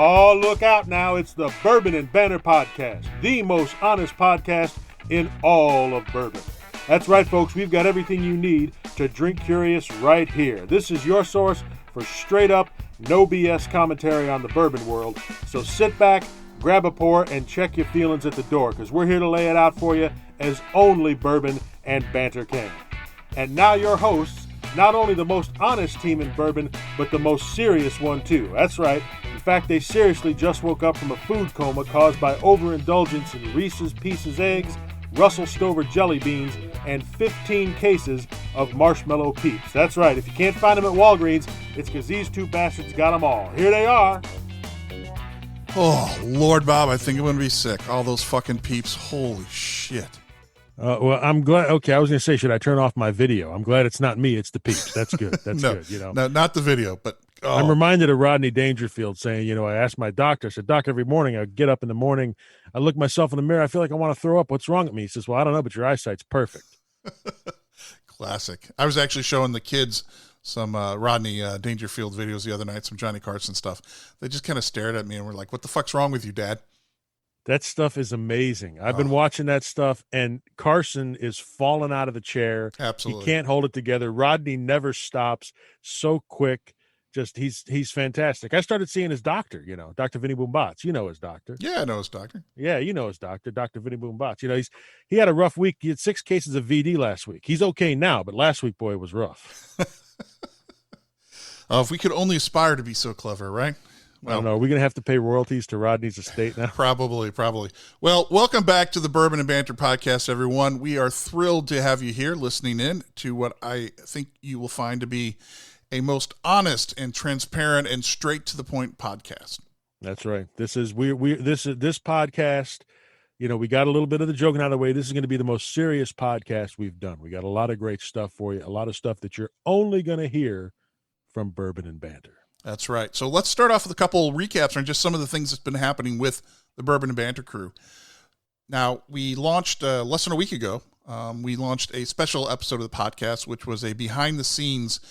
Oh, look out now. It's the Bourbon and Banter podcast, the most honest podcast in all of bourbon. That's right, folks. We've got everything you need to drink curious right here. This is your source for straight up, no BS commentary on the bourbon world. So sit back, grab a pour, and check your feelings at the door, because we're here to lay it out for you as only Bourbon and Banter can. And now your hosts, not only the most honest team in bourbon, but the most serious one too. That's right. In fact, they seriously just woke up from a food coma caused by overindulgence in Reese's Pieces eggs, Russell Stover jelly beans, and 15 cases of marshmallow peeps. That's right. If you can't find them at Walgreens, it's because these two bastards got them all. Here they are. Oh, Lord, Bob, I think I'm going to be sick. All those fucking peeps. Holy shit. Well, I'm glad. Okay, I was going to say, should I turn off my video? I'm glad it's not me. It's the peeps. That's good. That's good. You know, no, not the video, but I'm reminded of Rodney Dangerfield saying, you know, I asked my doctor, I said, Doc, every morning I get up in the morning, I look myself in the mirror, I feel like I want to throw up. What's wrong with me? He says, well, I don't know, but your eyesight's perfect. Classic. I was actually showing the kids some Rodney Dangerfield videos the other night, some Johnny Carson stuff. They just kind of stared at me and were like, what the fuck's wrong with you, Dad? That stuff is amazing. I've been watching that stuff, and Carson is falling out of the chair. Absolutely. He can't hold it together. Rodney never stops. So quick. Just he's fantastic. I started seeing his doctor, you know, Dr. Vinny Boombots. You know his doctor. Yeah, I know his doctor. Yeah, you know his doctor, Dr. Vinny Boombots. You know, he had a rough week. He had 6 cases of VD last week. He's okay now, but last week, boy, it was rough. If we could only aspire to be so clever, right? Well, I don't know. Are we going to have to pay royalties to Rodney's estate now? Probably. Well, welcome back to the Bourbon and Banter podcast, everyone. We are thrilled to have you here listening in to what I think you will find to be a most honest and transparent and straight to the point podcast. That's right. This podcast, you know, we got a little bit of the joking out of the way. This is going to be the most serious podcast we've done. We got a lot of great stuff for you, a lot of stuff that you're only going to hear from Bourbon and Banter. That's right. So let's start off with a couple recaps on just some of the things that's been happening with the Bourbon and Banter crew. Now, we launched less than a week ago. We launched a special episode of the podcast, which was a behind-the-scenes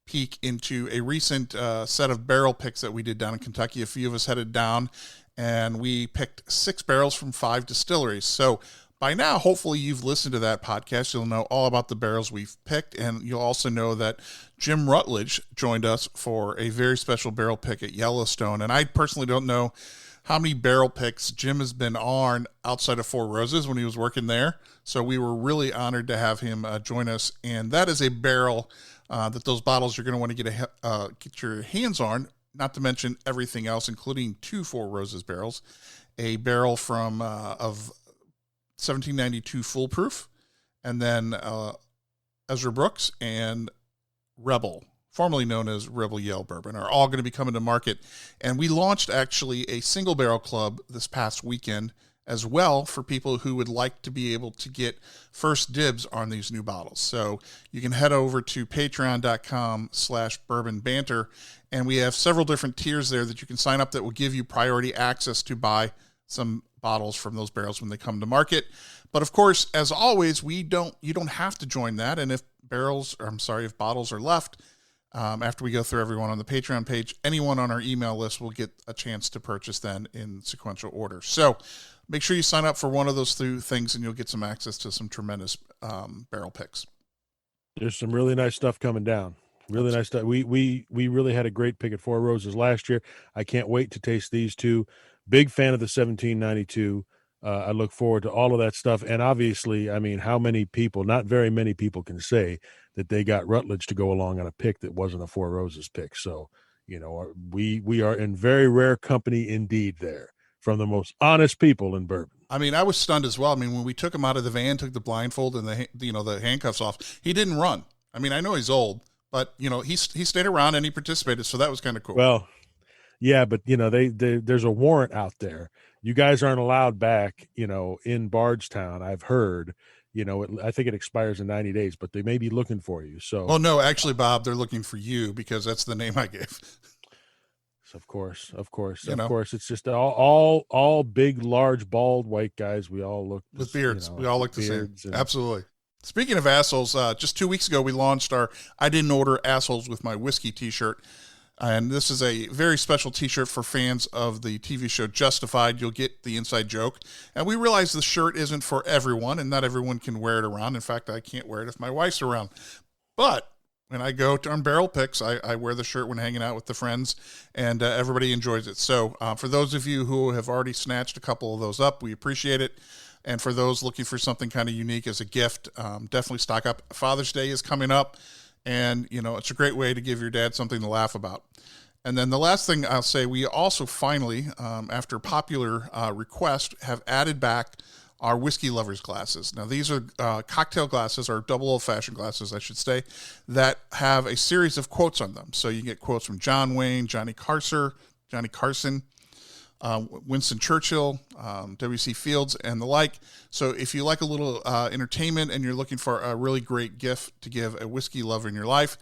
peek into a recent set of barrel picks that we did down in Kentucky. A few of us headed down, and we picked 6 barrels from 5 distilleries. So by now, hopefully you've listened to that podcast. You'll know all about the barrels we've picked, and you'll also know that Jim Rutledge joined us for a very special barrel pick at Yellowstone. And I personally don't know how many barrel picks Jim has been on outside of Four Roses when he was working there. So we were really honored to have him join us. And that is a barrel that those bottles you're going to want to get your hands on, not to mention everything else, including 2 Four Roses barrels, a barrel from of 1792 Foolproof, and then Ezra Brooks and Rebel, formerly known as Rebel Yell Bourbon, are all going to be coming to market. And we launched actually a single barrel club this past weekend as well for people who would like to be able to get first dibs on these new bottles. So you can head over to patreon.com/bourbonbanter, and we have several different tiers there that you can sign up that will give you priority access to buy some bottles from those barrels when they come to market. But of course, as always, you don't have to join that. And if bottles are left after we go through everyone on the Patreon page, anyone on our email list will get a chance to purchase then in sequential order. So make sure you sign up for one of those 2 things, and you'll get some access to some tremendous barrel picks. There's some really nice stuff coming down. Really nice stuff. We really had a great pick at Four Roses last year. I can't wait to taste these 2. Big fan of the 1792. I look forward to all of that stuff. And obviously, I mean, how many people, not very many people can say that they got Rutledge to go along on a pick that wasn't a Four Roses pick. So, you know, we are in very rare company indeed there from the most honest people in bourbon. I mean, I was stunned as well. I mean, when we took him out of the van, took the blindfold and the handcuffs off, he didn't run. I mean, I know he's old, but, you know, he stayed around and he participated. So that was kind of cool. Well, yeah, but, you know, there's a warrant out there. You guys aren't allowed back, you know, in Bardstown, I've heard. You know, I think it expires in 90 days, but they may be looking for you. So, well, no, actually, Bob, they're looking for you because that's the name I gave. Of course. It's just all big, large, bald, white guys. We all look with beards. You know, we all look the same. And, absolutely. Speaking of assholes, just 2 weeks ago, we launched our I Didn't Order Assholes with My Whiskey t-shirt. And this is a very special t-shirt for fans of the TV show Justified. You'll get the inside joke. And we realize the shirt isn't for everyone, and not everyone can wear it around. In fact, I can't wear it if my wife's around. But when I go on Barrel Picks, I wear the shirt when hanging out with the friends, and everybody enjoys it. So for those of you who have already snatched a couple of those up, we appreciate it. And for those looking for something kind of unique as a gift, definitely stock up. Father's Day is coming up, and, it's a great way to give your dad something to laugh about. And then the last thing I'll say, we also finally, after popular request, have added back our whiskey lovers glasses. Now, these are cocktail glasses, or double old-fashioned glasses, I should say, that have a series of quotes on them. So you get quotes from John Wayne, Johnny Carson, Winston Churchill, W.C. Fields, and the like. So if you like a little entertainment and you're looking for a really great gift to give a whiskey lover in your life,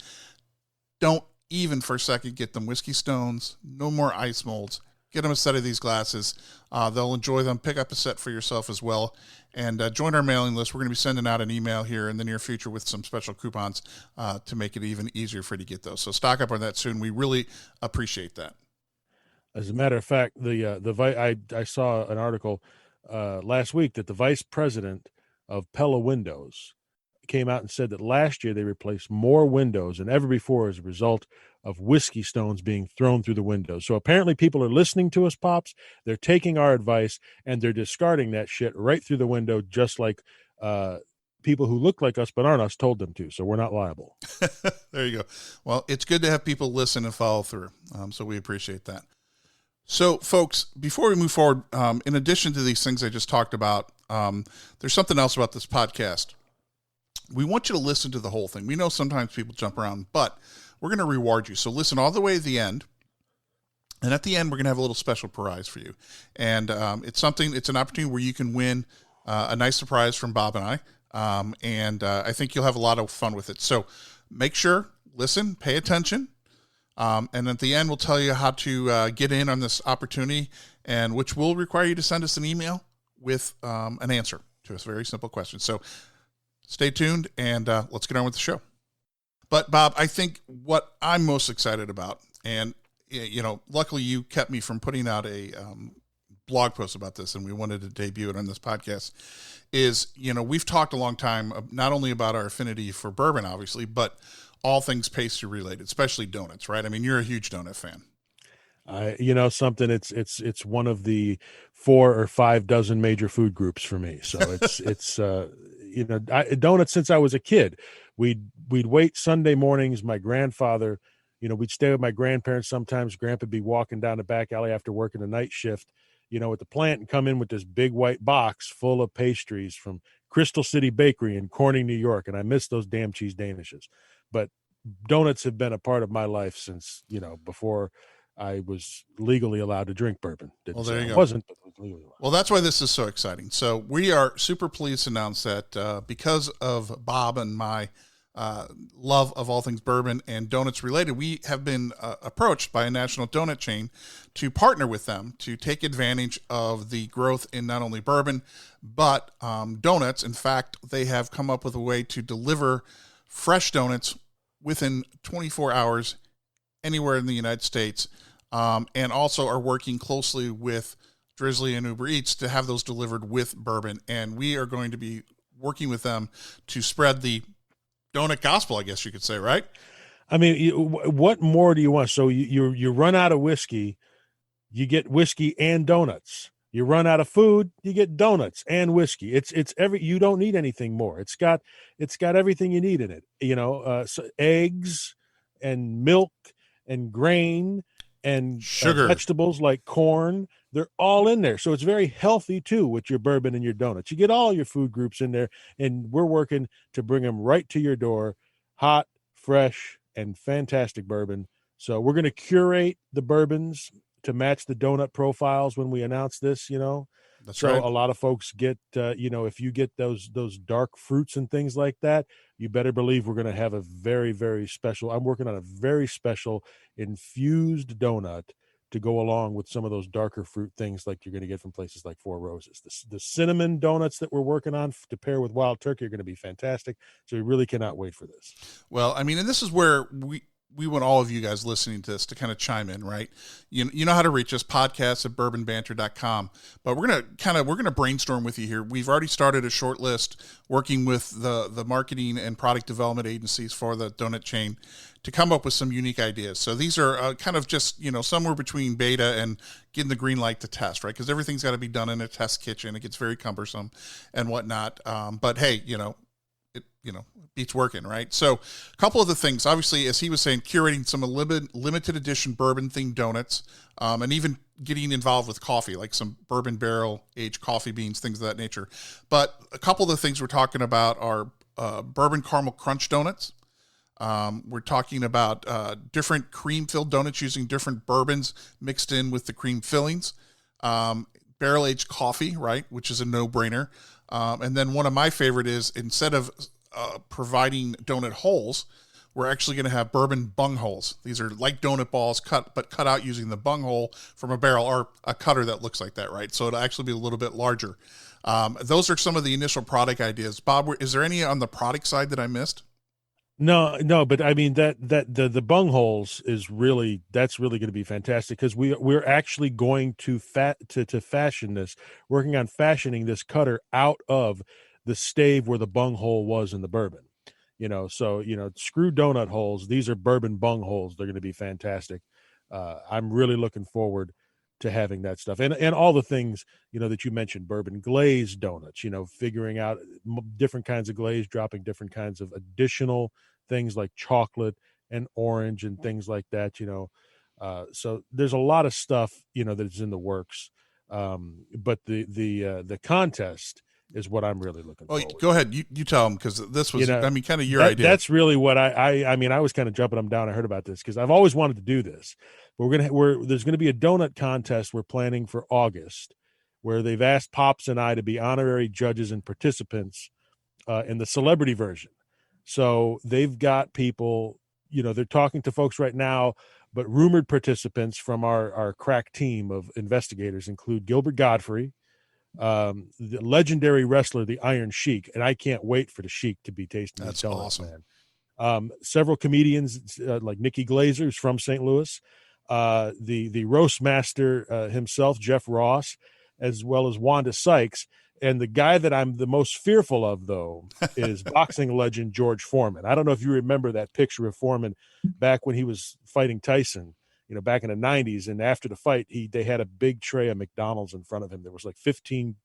don't even for a second get them whiskey stones. No more ice molds. Get them a set of these glasses. They'll enjoy them. Pick up a set for yourself as well. And join our mailing list. We're going to be sending out an email here in the near future with some special coupons to make it even easier for you to get those. So stock up on that soon. We really appreciate that. As a matter of fact, I saw an article last week that the vice president of Pella Windows came out and said that last year they replaced more windows than ever before as a result of whiskey stones being thrown through the windows. So apparently people are listening to us, Pops. They're taking our advice, and they're discarding that shit right through the window, just like people who look like us but aren't us told them to. So we're not liable. There you go. Well, it's good to have people listen and follow through. So we appreciate that. So, folks, before we move forward, in addition to these things I just talked about, there's something else about this podcast. We want you to listen to the whole thing. We know sometimes people jump around, but we're going to reward you. So listen all the way to the end. And at the end, we're going to have a little special prize for you. And it's an opportunity where you can win a nice surprise from Bob and I. And I think you'll have a lot of fun with it. So make sure, listen, pay attention. And at the end, we'll tell you how to get in on this opportunity, and which will require you to send us an email with an answer to a very simple question. So stay tuned, and let's get on with the show. But, Bob, I think what I'm most excited about, and, luckily you kept me from putting out a blog post about this, and we wanted to debut it on this podcast, is, we've talked a long time, not only about our affinity for bourbon, obviously, but all things pastry related, especially donuts, right? I mean, you're a huge donut fan. Something, it's one of the 4 or 5 dozen major food groups for me. So donuts since I was a kid. We'd wait Sunday mornings. My grandfather, we'd stay with my grandparents. Sometimes Grandpa'd be walking down the back alley after working a night shift, at the plant, and come in with this big white box full of pastries from Crystal City Bakery in Corning, New York. And I miss those damn cheese danishes. But donuts have been a part of my life since, before I was legally allowed to drink bourbon. Well, there you go. I wasn't, but was legally allowed. Well, that's why this is so exciting. So we are super pleased to announce that because of Bob and my love of all things bourbon and donuts related, we have been approached by a national donut chain to partner with them to take advantage of the growth in not only bourbon, but donuts. In fact, they have come up with a way to deliver fresh donuts within 24 hours anywhere in the United States, and also are working closely with Drizzly and Uber Eats to have those delivered with bourbon. And we are going to be working with them to spread the donut gospel, I guess you could say, right? I mean, what more do you want? So you run out of whiskey, you get whiskey and donuts. You run out of food, you get donuts and whiskey. You don't need anything more. It's got everything you need in it. So eggs and milk and grain and sugar, vegetables like corn. They're all in there. So it's very healthy too with your bourbon and your donuts. You get all your food groups in there, and we're working to bring them right to your door, hot, fresh, and fantastic bourbon. So we're going to curate the bourbons to match the donut profiles when we announce this, That's so right. A lot of folks get, if you get those dark fruits and things like that, you better believe we're going to have a very, very special. I'm working on a very special infused donut to go along with some of those darker fruit things like you're going to get from places like Four Roses. The cinnamon donuts that we're working on to pair with wild turkey are going to be fantastic. So we really cannot wait for this. Well, I mean, and this is where we want all of you guys listening to this to kind of chime in, right? You know how to reach us, podcast@bourbonbanter.com. But we're gonna brainstorm with you here. We've already started a short list working with the marketing and product development agencies for the donut chain to come up with some unique ideas. So these are kind of just, somewhere between beta and getting the green light to test, right? Because everything's got to be done in a test kitchen. It gets very cumbersome and whatnot. But hey, it beats working, right? So a couple of the things, obviously, as he was saying, curating some limited edition bourbon themed donuts, and even getting involved with coffee, like some bourbon barrel aged coffee beans, things of that nature. But a couple of the things we're talking about are bourbon caramel crunch donuts. We're talking about different cream filled donuts using different bourbons mixed in with the cream fillings, barrel aged coffee, right? Which is a no brainer. And then one of my favorite is, instead of providing donut holes, we're actually going to have bourbon bung holes. These are like donut balls cut out using the bung hole from a barrel or a cutter that looks like that, right? So it'll actually be a little bit larger. Those are some of the initial product ideas. Bob, is there any on the product side that I missed? No, but I mean that the bung holes is really going to be fantastic, because we're actually going to fashion this, working on fashioning this cutter out of the stave where the bung hole was in the bourbon. So screw donut holes. These are bourbon bung holes. They're going to be fantastic. I'm really looking forward to having that stuff, and all the things that you mentioned, bourbon glazed donuts, figuring out different kinds of glaze, dropping different kinds of additional things like chocolate and orange and things like that. So there's a lot of stuff that is in the works, but the contest is what I'm really looking forward to. Go ahead, you tell them, because this was kind of your idea. That's really what I mean, I was kind of jumping them down. I heard about this because I've always wanted to do this. But there's going to be a donut contest we're planning for August, where they've asked Pops and I to be honorary judges and participants in the celebrity version. So they've got people, they're talking to folks right now, but rumored participants from our crack team of investigators include Gilbert Godfrey, the legendary wrestler, the Iron Sheik, and I can't wait for the Sheik to be tasting these donuts, awesome, man. Several comedians like Nikki Glazer, who's from St. Louis, the roast master himself, Jeff Ross, as well as Wanda Sykes. And the guy that I'm the most fearful of, though, is boxing legend George Foreman. I don't know if you remember that picture of Foreman back when he was fighting Tyson, back in the 90s. And after the fight, they had a big tray of McDonald's in front of him. There was like 15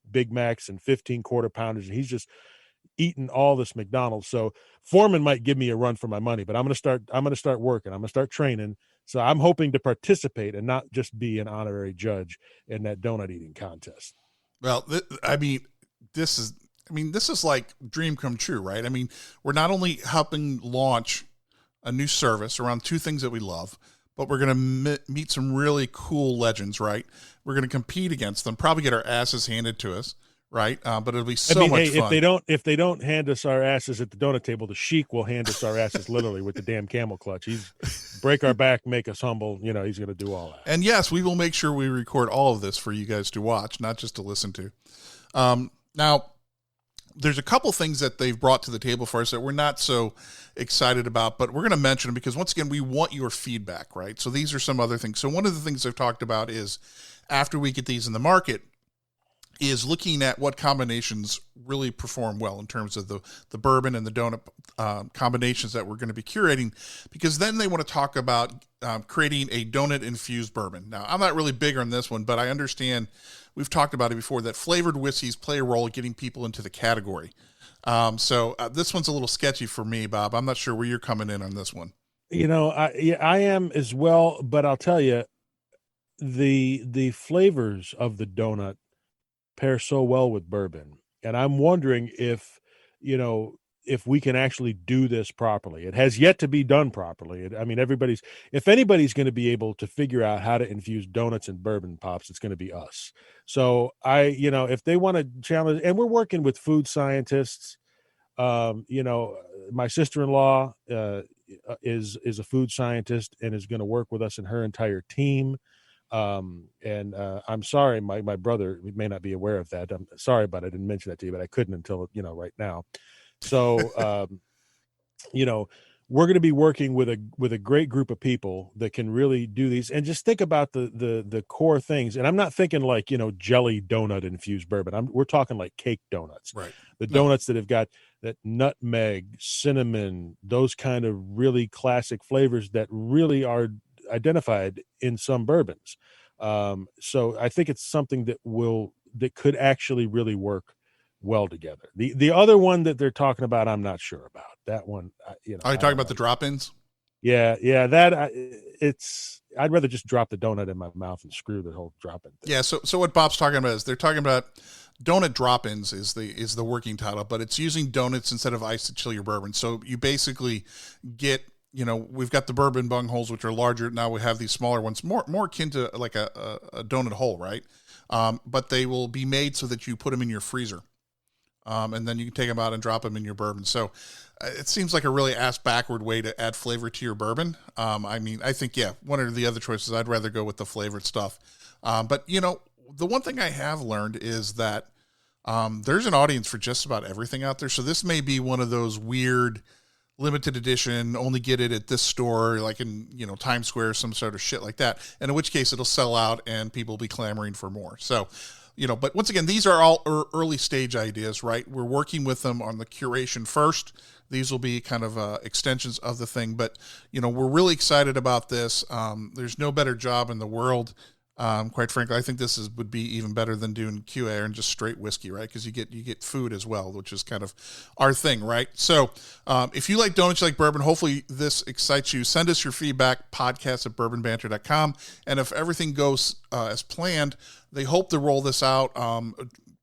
Big Macs and 15 quarter pounders, and he's just eating all this McDonald's. So Foreman might give me a run for my money, but I'm going to start working. I'm going to start training. So I'm hoping to participate and not just be an honorary judge in that donut eating contest. Well, this is like dream come true, right? I mean, we're not only helping launch a new service around two things that we love, but we're going to meet some really cool legends, right? We're going to compete against them, probably get our asses handed to us, right? But it'll be much fun. If they don't hand us our asses at the donut table, the Sheik will hand us our asses literally with the damn camel clutch. He's break our back, make us humble. He's going to do all that. And yes, we will make sure we record all of this for you guys to watch, not just to listen to. Now, there's a couple things that they've brought to the table for us that we're not so excited about, but we're going to mention them because, once again, we want your feedback, right? So these are some other things. So one of the things I've talked about is, after we get these in the market, is looking at what combinations really perform well in terms of the bourbon and the donut combinations that we're going to be curating, because then they want to talk about creating a donut infused bourbon. Now, I'm not really big on this one, but I understand, we've talked about it before, that flavored whiskeys play a role in getting people into the category. So this one's a little sketchy for me, Bob. I'm not sure where you're coming in on this one. I am as well, but I'll tell you, the flavors of the donut pair so well with bourbon, and I'm wondering if we can actually do this properly. It has yet to be done properly. If anybody's going to be able to figure out how to infuse donuts and bourbon, Pops, it's going to be us. So if they want to challenge, and we're working with food scientists, my sister-in-law is a food scientist and is going to work with us and her entire team. I'm sorry, my brother may not be aware of that. I'm sorry, but I didn't mention that to you, but I couldn't until right now. So, we're going to be working with a great group of people that can really do these. And just think about the core things. And I'm not thinking like, jelly donut infused bourbon. We're talking like cake donuts, Right. the donuts that have got that nutmeg, cinnamon, those kind of really classic flavors that really are identified in some bourbons. So I think it's something that could actually really work well together. The other one that they're talking about, I'm not sure about that one. Are you talking about the drop-ins? Yeah. I'd rather just drop the donut in my mouth and screw the whole drop-in thing. Yeah. So what Bob's talking about is they're talking about donut drop-ins is the working title, but it's using donuts instead of ice to chill your bourbon. So you basically get, we've got the bourbon bung holes, which are larger. Now we have these smaller ones, more akin to like a donut hole, right? But they will be made so that you put them in your freezer. And then you can take them out and drop them in your bourbon. So it seems like a really ass-backward way to add flavor to your bourbon. I think, one of the other choices, I'd rather go with the flavored stuff. But, the one thing I have learned is that there's an audience for just about everything out there. So this may be one of those weird limited edition, only get it at this store, like in, Times Square, some sort of shit like that. And in which case it'll sell out and people will be clamoring for more. So, but once again, these are all early stage ideas, right? We're working with them on the curation first. These will be kind of extensions of the thing, but we're really excited about this. There's no better job in the world. Quite frankly, I think this would be even better than doing QA and just straight whiskey, right? Because you get food as well, which is kind of our thing, right? So if you like donuts, you like bourbon, hopefully this excites you. Send us your feedback, podcast@bourbonbanter.com. And if everything goes as planned, they hope to roll this out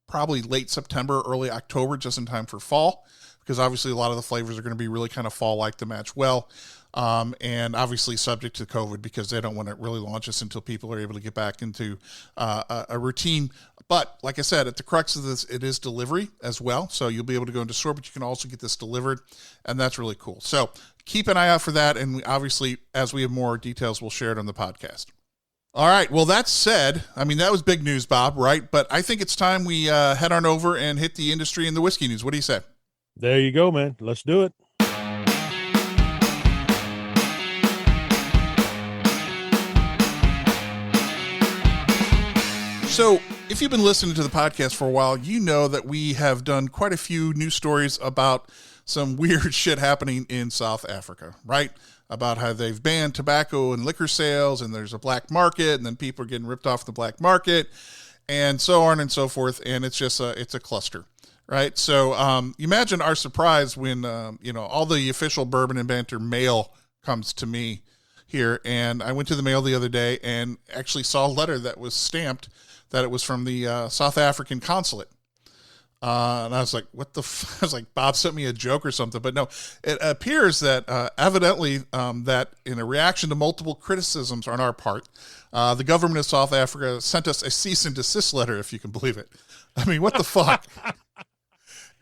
probably late September, early October, just in time for fall, because obviously a lot of the flavors are going to be really kind of fall-like to match well. And obviously subject to COVID, because they don't want to really launch this until people are able to get back into a routine. But like I said, at the crux of this, it is delivery as well. So you'll be able to go into store, but you can also get this delivered, and that's really cool. So keep an eye out for that. And obviously, as we have more details, we'll share it on the podcast. All right. Well, that said, that was big news, Bob, right? But I think it's time we head on over and hit the industry and the whiskey news. What do you say? There you go, man. Let's do it. So if you've been listening to the podcast for a while, you know that we have done quite a few news stories about some weird shit happening in South Africa, right? About how they've banned tobacco and liquor sales, and there's a black market, and then people are getting ripped off the black market, and so on and so forth. And it's just it's a cluster, right? So imagine our surprise when all the official Bourbon and Banter mail comes to me here, and I went to the mail the other day and actually saw a letter that was stamped that it was from the South African consulate. And I was like, what the I was like, Bob sent me a joke or something. But no, it appears that evidently that in a reaction to multiple criticisms on our part, the government of South Africa sent us a cease and desist letter, if you can believe it. What the fuck?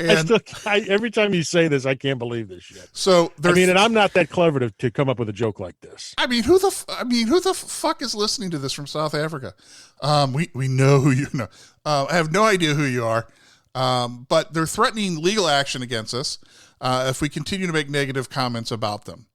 And every time you say this, I can't believe this shit. So and I'm not that clever to come up with a joke like this. Who the fuck is listening to this from South Africa? We know who you know. I have no idea who you are. But they're threatening legal action against us if we continue to make negative comments about them.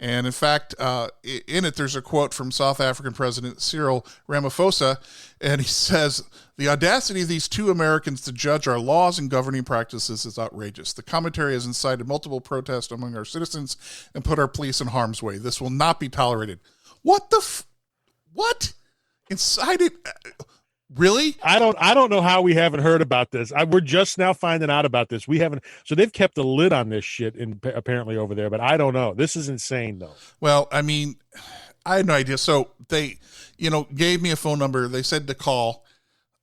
And in fact, in it, there's a quote from South African President Cyril Ramaphosa, and he says, "The audacity of these two Americans to judge our laws and governing practices is outrageous. The commentary has incited multiple protests among our citizens and put our police in harm's way. This will not be tolerated." What the what? Incited? Really? I don't know how we haven't heard about this. We're just now finding out about this. We haven't. So they've kept a lid on this shit apparently over there, but I don't know. This is insane though. Well, I had no idea. So they, gave me a phone number. They said to call.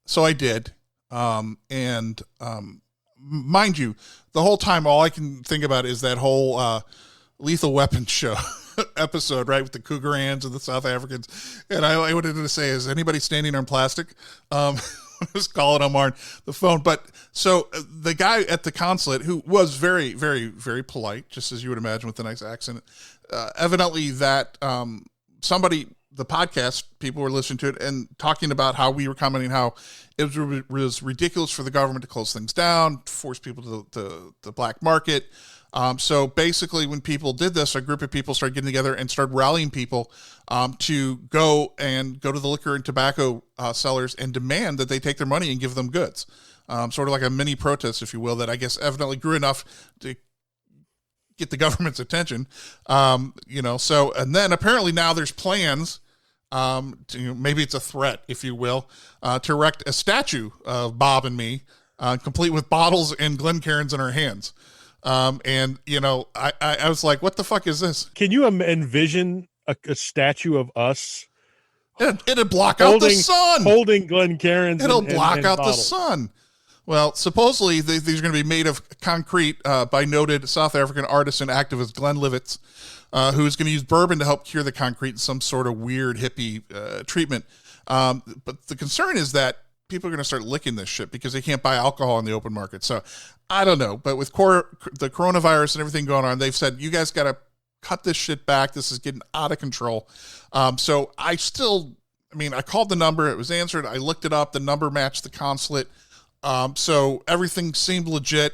So I did. And mind you, the whole time, all I can think about is that whole Lethal Weapon show episode, right, with the Cougarans and the South Africans. And I wanted to say, is anybody standing on plastic? I was calling them on the phone. But so the guy at the consulate, who was very, very, very polite, just as you would imagine with a nice accent, evidently that the podcast, people were listening to it and talking about how we were commenting how it was ridiculous for the government to close things down, to force people to the black market. So basically, when people did this, a group of people started getting together and started rallying people to go to the liquor and tobacco sellers and demand that they take their money and give them goods. Sort of like a mini protest, if you will, that I guess evidently grew enough to get the government's attention. So, and then apparently now there's plans maybe it's a threat, if you will, to erect a statue of Bob and me, complete with bottles and Glencairns in our hands. I was like, what the fuck is this? Can you envision a statue of us? It'd block out the sun. Holding Glencairns. It'll block out bottles. the sun. Well, supposedly these are going to be made of concrete by noted South African artist and activist Glenn Livitz, who's going to use bourbon to help cure the concrete in some sort of weird hippie treatment. But the concern is that people are going to start licking this shit because they can't buy alcohol in the open market. So I don't know. But with the coronavirus and everything going on, they've said, you guys got to cut this shit back. This is getting out of control. So I called the number. It was answered. I looked it up. The number matched the consulate. So everything seemed legit.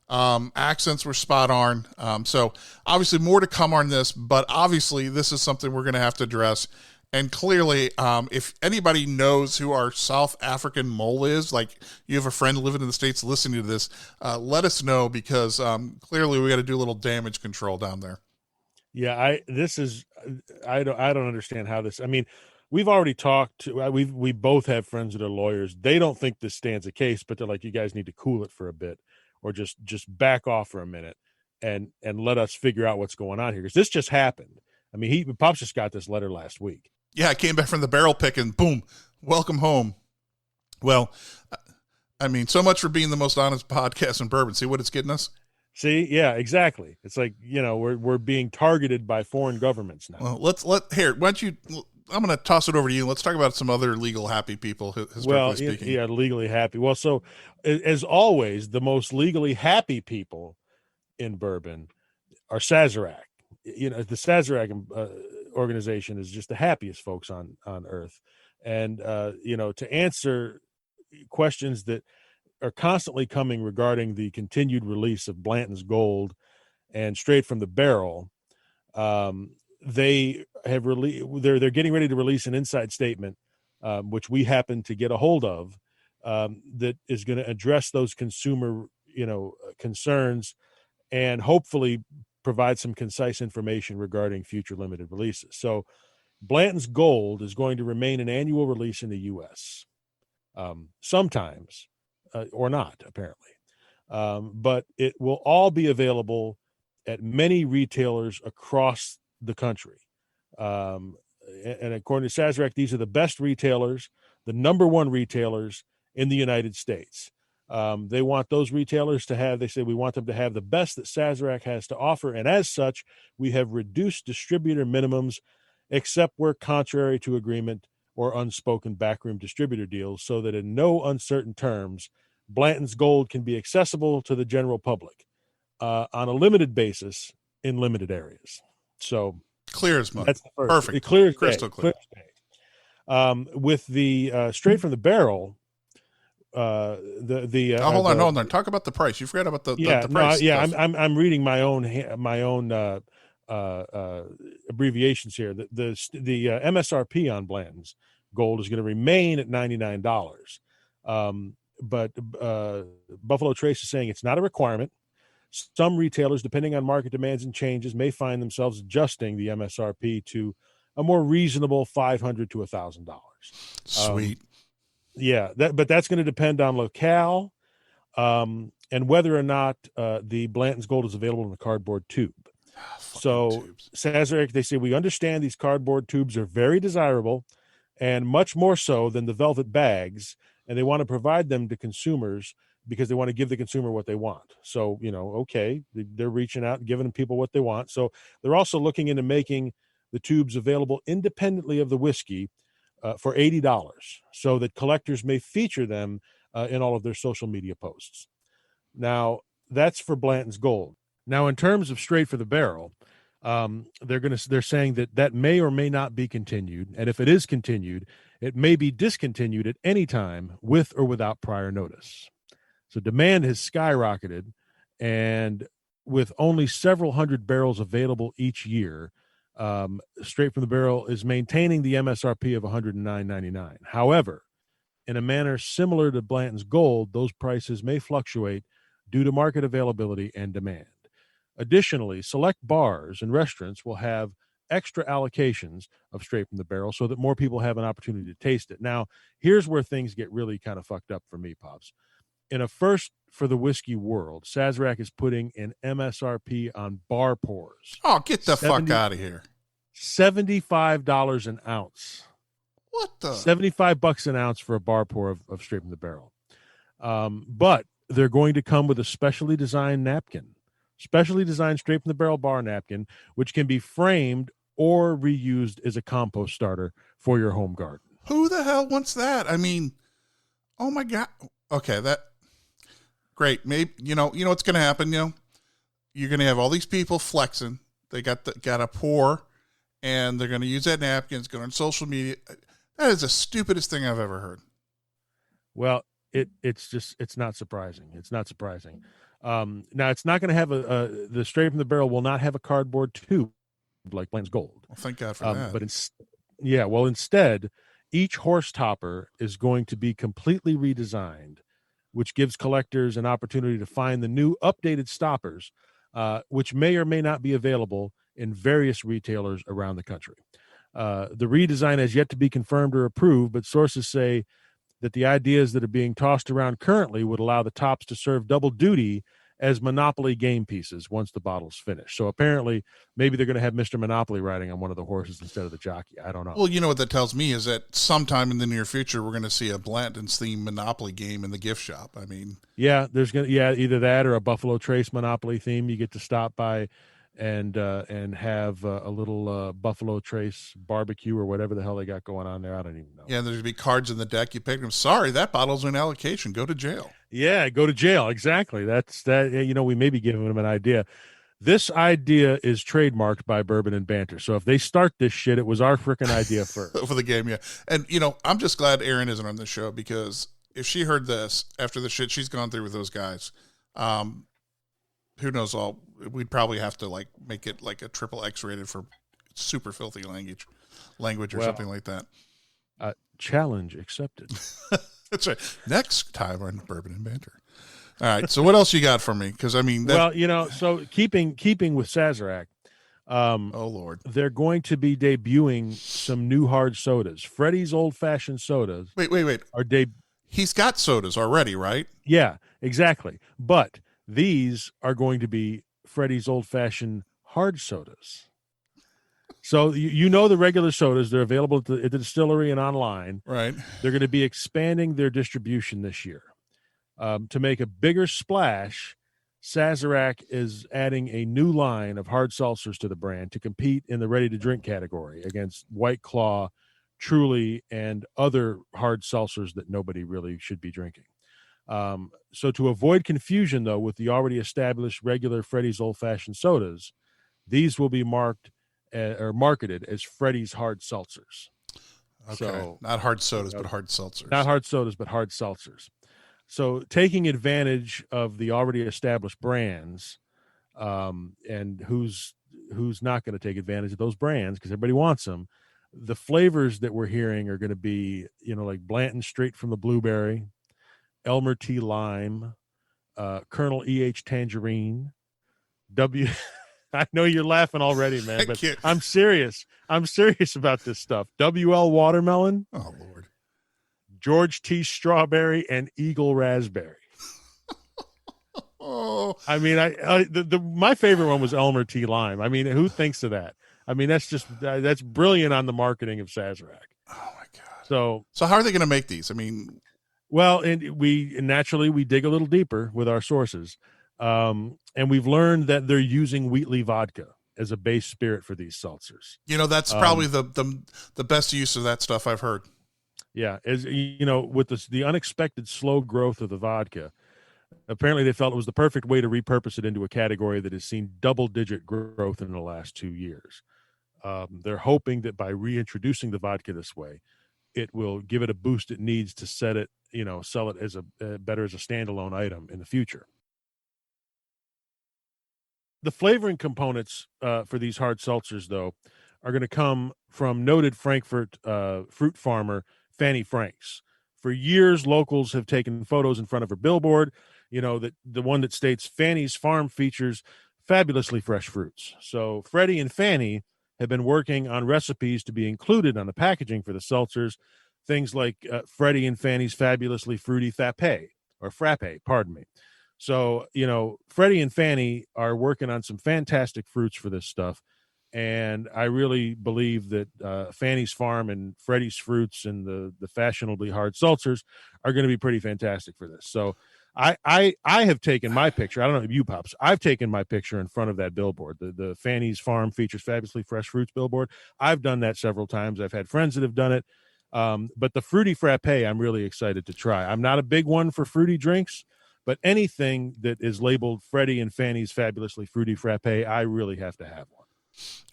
Accents were spot on. So obviously more to come on this, but obviously this is something we're going to have to address. And clearly, if anybody knows who our South African mole is, like you have a friend living in the States listening to this, let us know, because clearly we got to do a little damage control down there. Yeah, I don't understand how this. I mean, we've already talked. We both have friends that are lawyers. They don't think this stands a case, but they're like, you guys need to cool it for a bit, or just back off for a minute and let us figure out what's going on here, because this just happened. I mean, Pops just got this letter last week. Yeah, I came back from the barrel pick and boom, welcome home. Well, I mean, so much for being the most honest podcast in bourbon. See what it's getting us? See, yeah, exactly. It's like, we're being targeted by foreign governments now. Well, why don't you? I'm going to toss it over to you. Let's talk about some other legal happy people, historically speaking. Yeah, legally happy. Well, so as always, the most legally happy people in bourbon are Sazerac. The Sazerac organization is just the happiest folks on earth. And, to answer questions that are constantly coming regarding the continued release of Blanton's Gold and Straight from the Barrel, they have they're getting ready to release an inside statement, which we happen to get a hold of, that is going to address those consumer, concerns, and hopefully provide some concise information regarding future limited releases. So Blanton's Gold is going to remain an annual release in the U.S. Sometimes, or not, apparently. But it will all be available at many retailers across the country. And according to Sazerac, these are the best retailers, the number one retailers in the United States. They want those retailers we want them to have the best that Sazerac has to offer. And as such, we have reduced distributor minimums, except where contrary to agreement or unspoken backroom distributor deals, so that in no uncertain terms, Blanton's Gold can be accessible to the general public on a limited basis in limited areas. So clear as mud. That's the first. Perfect. Clear as crystal clear. With the Straight from the Barrel, hold on. Talk about the price. You forgot about the price. I'm reading my own abbreviations here. The MSRP on Blanton's Gold is going to remain at $99. But Buffalo Trace is saying it's not a requirement. Some retailers, depending on market demands and changes, may find themselves adjusting the MSRP to a more reasonable $500 to $1,000. Sweet. But that's going to depend on locale, and whether or not the Blanton's Gold is available in the cardboard tube. So Sazerac, they say, we understand these cardboard tubes are very desirable, and much more so than the velvet bags, and they want to provide them to consumers because they want to give the consumer what they want. So, they're reaching out and giving people what they want. So they're also looking into making the tubes available independently of the whiskey for $80, so that collectors may feature them in all of their social media posts. Now, that's for Blanton's Gold. Now, in terms of Straight for the Barrel, they're saying that may or may not be continued, and if it is continued, it may be discontinued at any time with or without prior notice. So demand has skyrocketed, and with only several hundred barrels available each year, Straight from the Barrel is maintaining the MSRP of $109.99. However, in a manner similar to Blanton's Gold, those prices may fluctuate due to market availability and demand. Additionally, select bars and restaurants will have extra allocations of Straight from the Barrel so that more people have an opportunity to taste it. Now, here's where things get really kind of fucked up for me, Pops. In a first for the whiskey world, Sazerac is putting an MSRP on bar pours. Oh, get the fuck out of here. $75 an ounce. What the? $75 an ounce for a bar pour of Straight from the Barrel. But they're going to come with a specially designed napkin, specially designed Straight from the Barrel bar napkin, which can be framed or reused as a compost starter for your home garden. Who the hell wants that? I mean, oh my God. Okay, great. Maybe you know what's going to happen. You're going to have all these people flexing. They got a pour, and they're going to use that napkin. It's going on social media. That is the stupidest thing I've ever heard. Well, it's not surprising. It's not surprising. Now it's not going to have the Straight from the Barrel will not have a cardboard tube like Blanton's Gold. Well, thank God for that. But instead, each horse topper is going to be completely redesigned, which gives collectors an opportunity to find the new updated stoppers, which may or may not be available in various retailers around the country. The redesign has yet to be confirmed or approved, but sources say that the ideas that are being tossed around currently would allow the tops to serve double duty as Monopoly game pieces once the bottle's finished. So apparently, maybe they're going to have Mr. Monopoly riding on one of the horses instead of the jockey. I don't know. Well, you know what that tells me is that sometime in the near future, we're going to see a Blanton's themed Monopoly game in the gift shop. I mean, yeah, either that or a Buffalo Trace Monopoly theme. You get to stop by and have a little Buffalo Trace barbecue or whatever the hell they got going on there. I don't even know. Yeah, there's going to be cards in the deck. You pick them. Sorry, that bottle's in allocation. Go to jail. Yeah, go to jail. Exactly. That's that. We may be giving them an idea. This idea is trademarked by Bourbon and Banter. So if they start this shit, it was our freaking idea first. For the game, yeah. And, I'm just glad Erin isn't on the show because if she heard this after the shit she's gone through with those guys, who knows we'd probably have to make it like a triple X rated for super filthy language or something like that. Challenge accepted. That's right. Next time on Bourbon and Banter. All right. So what else you got for me? Because so keeping with Sazerac, oh Lord, they're going to be debuting some new hard sodas. Freddy's Old Fashioned sodas. Wait. He's got sodas already, right? Yeah, exactly. But these are going to be Freddy's Old Fashioned hard sodas. So the regular sodas, they're available at the distillery and online. Right. They're going to be expanding their distribution this year. To make a bigger splash, Sazerac is adding a new line of hard seltzers to the brand to compete in the ready-to-drink category against White Claw, Truly, and other hard seltzers that nobody really should be drinking. So to avoid confusion, though, with the already established regular Freddy's Old Fashioned sodas, these will be marketed as Freddy's Hard Seltzers. Okay. So, not hard sodas, but hard seltzers. Not hard sodas, but hard seltzers. So taking advantage of the already established brands, and who's not going to take advantage of those brands because everybody wants them. The flavors that we're hearing are going to be, like Blanton Straight from the Blueberry, Elmer T. Lime, Colonel E.H. Tangerine, I know you're laughing already, man, but I'm serious. I'm serious about this stuff. W.L. Watermelon. Oh, Lord. George T. Strawberry, and Eagle Raspberry. Oh, I mean, my favorite one was Elmer T. Lime. I mean, who thinks of that? I mean, that's brilliant on the marketing of Sazerac. Oh my God. So how are they going to make these? I mean, well, and we dig a little deeper with our sources, and we've learned that they're using Wheatley vodka as a base spirit for these seltzers. That's probably the best use of that stuff I've heard. Yeah, as with the unexpected slow growth of the vodka, apparently they felt it was the perfect way to repurpose it into a category that has seen double-digit growth in the last 2 years. They're hoping that by reintroducing the vodka this way, it will give it a boost it needs to sell it as better as a standalone item in the future. The flavoring components for these hard seltzers, though, are going to come from noted Frankfurt fruit farmer Fanny Franks. For years, locals have taken photos in front of her billboard, that the one that states Fanny's farm features fabulously fresh fruits. So Freddie and Fanny have been working on recipes to be included on the packaging for the seltzers, things like Freddie and Fanny's fabulously fruity frappe, pardon me. So, Freddie and Fanny are working on some fantastic fruits for this stuff. And I really believe that Fanny's Farm and Freddie's Fruits and the fashionably hard seltzers are going to be pretty fantastic for this. So I have taken my picture. I don't know if you, Pops. I've taken my picture in front of that billboard, the Fanny's Farm features fabulously fresh fruits billboard. I've done that several times. I've had friends that have done it. But the fruity frappe, I'm really excited to try. I'm not a big one for fruity drinks, but anything that is labeled Freddie and Fanny's fabulously fruity frappe, I really have to have one.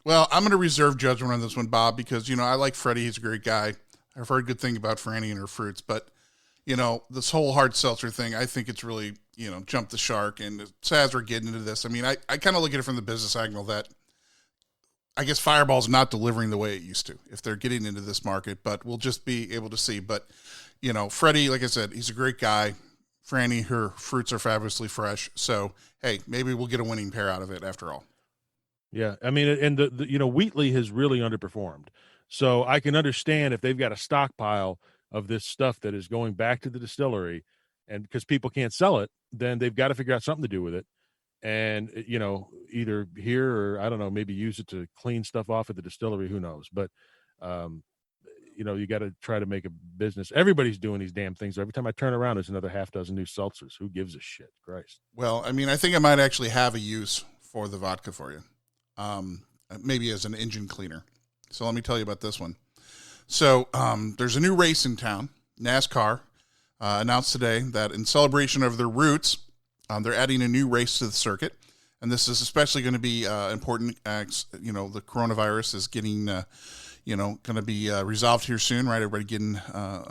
Well, I'm going to reserve judgment on this one, Bob, because, I like Freddie. He's a great guy. I've heard good thing about Franny and her fruits, but, this whole hard seltzer thing, I think it's really, jumped the shark. And as we're getting into this, I kind of look at it from the business angle that I guess Fireball's not delivering the way it used to if they're getting into this market, but we'll just be able to see. But, Freddie, like I said, he's a great guy. Franny, her fruits are fabulously fresh. So, hey, maybe we'll get a winning pair out of it after all. Yeah, and the Wheatley has really underperformed. So I can understand if they've got a stockpile of this stuff that is going back to the distillery, and because people can't sell it, then they've got to figure out something to do with it. And, either here or, I don't know, maybe use it to clean stuff off at the distillery. Who knows? But, you got to try to make a business. Everybody's doing these damn things. Every time I turn around, there's another half dozen new seltzers. Who gives a shit? Christ. Well, I think I might actually have a use for the vodka for you. Maybe as an engine cleaner. So let me tell you about this one. So there's a new race in town. NASCAR announced today that in celebration of their roots, they're adding a new race to the circuit. And this is especially going to be important as, the coronavirus is getting, going to be resolved here soon, right? Everybody getting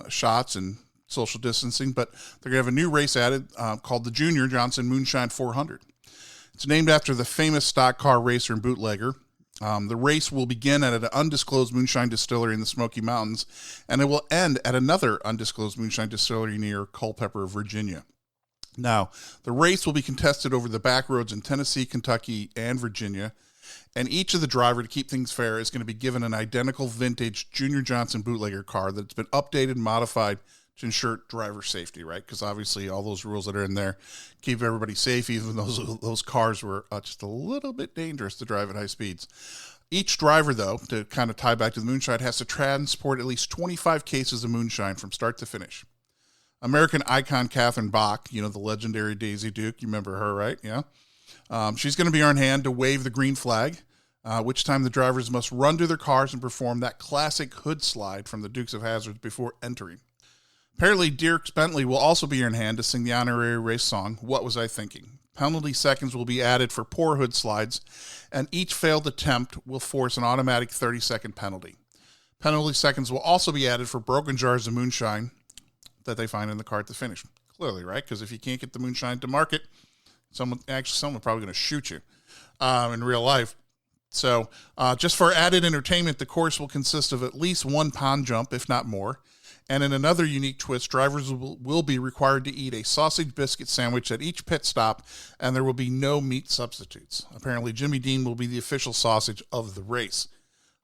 shots and social distancing. But they're going to have a new race added called the Junior Johnson Moonshine 400. It's named after the famous stock car racer and bootlegger. The race will begin at an undisclosed moonshine distillery in the Smoky Mountains, and it will end at another undisclosed moonshine distillery near Culpeper, Virginia. Now, the race will be contested over the back roads in Tennessee, Kentucky, and Virginia, and each of the driver, to keep things fair, is going to be given an identical vintage Junior Johnson bootlegger car that's been updated and modified to ensure driver safety, right? Because obviously all those rules that are in there keep everybody safe, even those cars were just a little bit dangerous to drive at high speeds. Each driver, though, to kind of tie back to the moonshine, has to transport at least 25 cases of moonshine from start to finish. American icon Catherine Bach, the legendary Daisy Duke, you remember her, right? Yeah. She's going to be on hand to wave the green flag, which time the drivers must run to their cars and perform that classic hood slide from the Dukes of Hazzard before entering. Apparently, Dierks Bentley will also be in hand to sing the honorary race song, What Was I Thinking? Penalty seconds will be added for poor hood slides, and each failed attempt will force an automatic 30-second penalty. Penalty seconds will also be added for broken jars of moonshine that they find in the car at the finish. Clearly, right? Because if you can't get the moonshine to market, someone probably going to shoot you in real life. So just for added entertainment, the course will consist of at least one pond jump, if not more. And in another unique twist, drivers will be required to eat a sausage biscuit sandwich at each pit stop, and there will be no meat substitutes. Apparently, Jimmy Dean will be the official sausage of the race,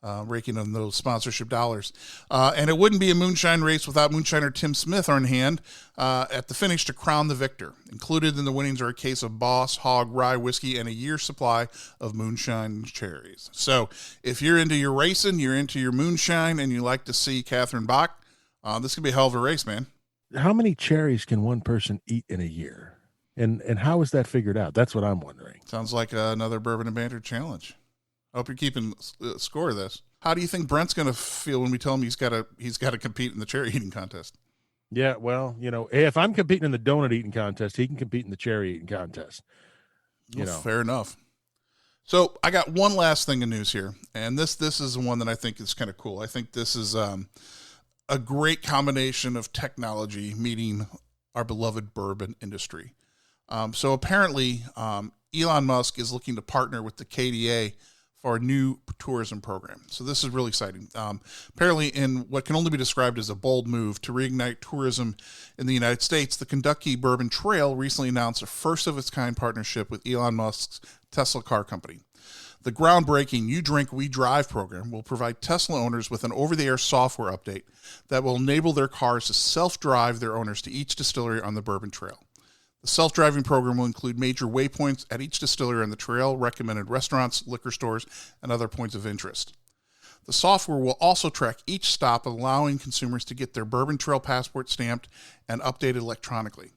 raking in those sponsorship dollars. And it wouldn't be a moonshine race without moonshiner Tim Smith on hand at the finish to crown the victor. Included in the winnings are a case of Boss Hog Rye whiskey and a year's supply of moonshine cherries. So if you're into your racing, you're into your moonshine, and you like to see Catherine Bach, this could be a hell of a race, man. How many cherries can one person eat in a year? And how is that figured out? That's what I'm wondering. Sounds like another Bourbon and Banter challenge. I hope you're keeping score of this. How do you think Brent's going to feel when we tell him he's got to compete in the cherry eating contest? Yeah, well, if I'm competing in the donut eating contest, he can compete in the cherry eating contest. Fair enough. So I got one last thing of news here, and this is the one that I think is kind of cool. I think this is a great combination of technology meeting our beloved bourbon industry. So apparently, Elon Musk is looking to partner with the KDA for a new tourism program. So this is really exciting. Apparently, in what can only be described as a bold move to reignite tourism in the United States, the Kentucky Bourbon Trail recently announced a first-of-its-kind partnership with Elon Musk's Tesla car company. The groundbreaking You Drink, We Drive program will provide Tesla owners with an over-the-air software update that will enable their cars to self-drive their owners to each distillery on the Bourbon Trail. The self-driving program will include major waypoints at each distillery on the trail, recommended restaurants, liquor stores, and other points of interest. The software will also track each stop, allowing consumers to get their Bourbon Trail passport stamped and updated electronically.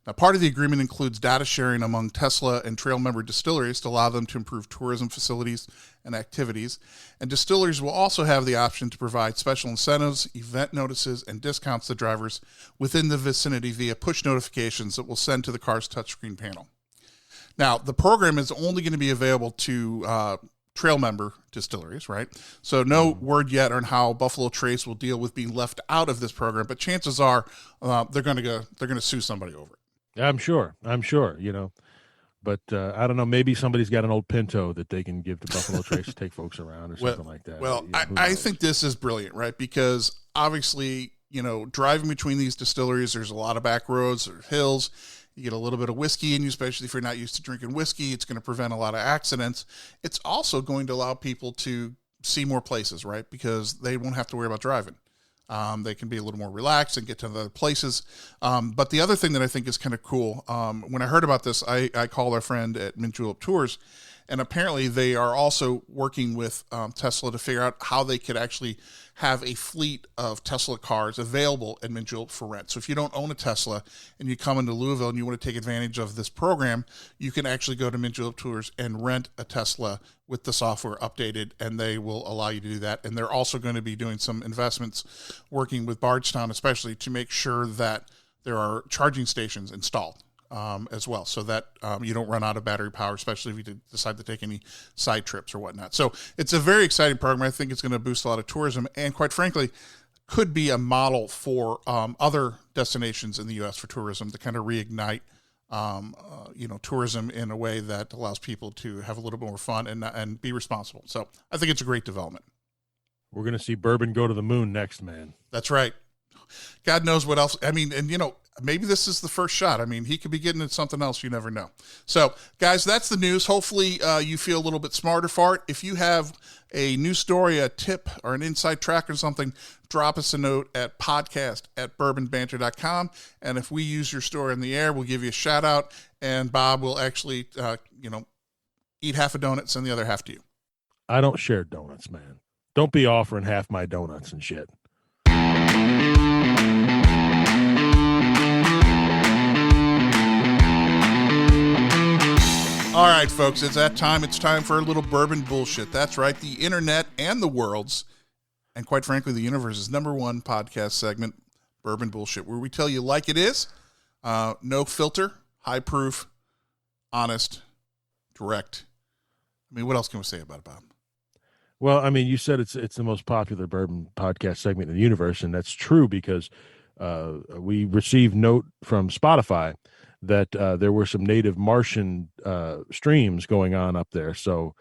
Now, part of the agreement includes data sharing among Tesla and trail member distilleries to allow them to improve tourism facilities and activities. And distilleries will also have the option to provide special incentives, event notices, and discounts to drivers within the vicinity via push notifications that will send to the car's touchscreen panel. Now, the program is only going to be available to trail member distilleries, right? So no word yet on how Buffalo Trace will deal with being left out of this program, but chances are they're going to sue somebody over it. I'm sure, but I don't know. Maybe somebody's got an old Pinto that they can give to Buffalo Trace to take folks around or something like that. Well, I think this is brilliant, right? Because obviously, driving between these distilleries, there's a lot of back roads or hills. You get a little bit of whiskey in you, especially if you're not used to drinking whiskey. It's going to prevent a lot of accidents. It's also going to allow people to see more places, right? Because they won't have to worry about driving. They can be a little more relaxed and get to other places. But the other thing that I think is kind of cool, when I heard about this, I called our friend at Mint Julep Tours, and apparently they are also working with Tesla to figure out how they could actually have a fleet of Tesla cars available at Mint Julep for rent. So if you don't own a Tesla and you come into Louisville and you want to take advantage of this program, you can actually go to Mint Julep Tours and rent a Tesla with the software updated, and they will allow you to do that. And they're also going to be doing some investments working with Bardstown, especially to make sure that there are charging stations installed as well, so that you don't run out of battery power, especially if you decide to take any side trips or whatnot. So it's a very exciting program. I think it's going to boost a lot of tourism, and quite frankly, could be a model for other destinations in the U.S. for tourism to kind of reignite tourism in a way that allows people to have a little bit more fun and be responsible. So I think it's a great development. We're going to see bourbon go to the moon next, man. That's right. God knows what else. I mean, and maybe this is the first shot. I mean, he could be getting into something else. You never know. So, guys, that's the news. Hopefully you feel a little bit smarter for it. If you have a news story, a tip, or an inside track or something, drop us a note at podcast@bourbonbanter.com. And if we use your story in the air, we'll give you a shout out. And Bob will actually, eat half a donut, send the other half to you. I don't share donuts, man. Don't be offering half my donuts and shit. All right, folks, it's that time. It's time for a little bourbon bullshit. That's right. The internet and the world's, and quite frankly, the universe's #1 podcast segment, Bourbon Bullshit, where we tell you like it is, no filter, high proof, honest, direct. I mean, what else can we say about it, Bob? Well, I mean, you said it's the most popular bourbon podcast segment in the universe, and that's true because we received note from Spotify that there were some native Martian streams going on up there. So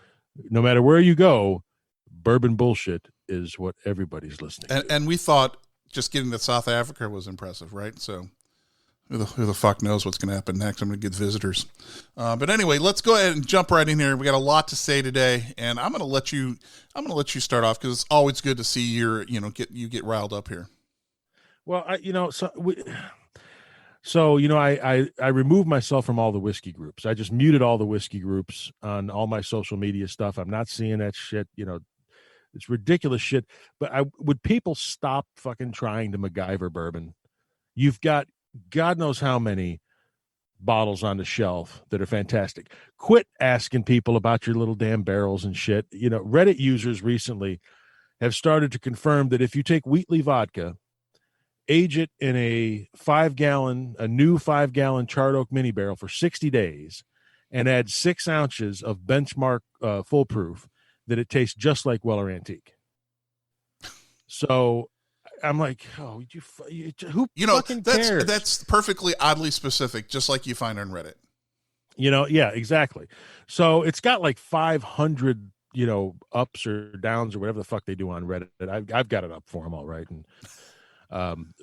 no matter where you go, bourbon bullshit is what everybody's listening to. And we thought just getting to South Africa was impressive, right? So who the fuck knows what's going to happen next? I'm going to get visitors. But anyway, let's go ahead and jump right in here. We got a lot to say today, and I'm going to let you start off because it's always good to see you get riled up here. Well, I removed myself from all the whiskey groups. I just muted all the whiskey groups on all my social media stuff. I'm not seeing that shit. It's ridiculous shit. But would people stop fucking trying to MacGyver bourbon? You've got God knows how many bottles on the shelf that are fantastic. Quit asking people about your little damn barrels and shit. Reddit users recently have started to confirm that if you take Wheatley vodka, age it in a new 5-gallon charred oak mini barrel for 60 days, and add 6 ounces of benchmark full proof, that it tastes just like Weller Antique. So I'm like, who fucking cares? That's perfectly oddly specific, just like you find on Reddit. Yeah, exactly. So it's got like 500, ups or downs or whatever the fuck they do on Reddit. I've got it up for them all right. And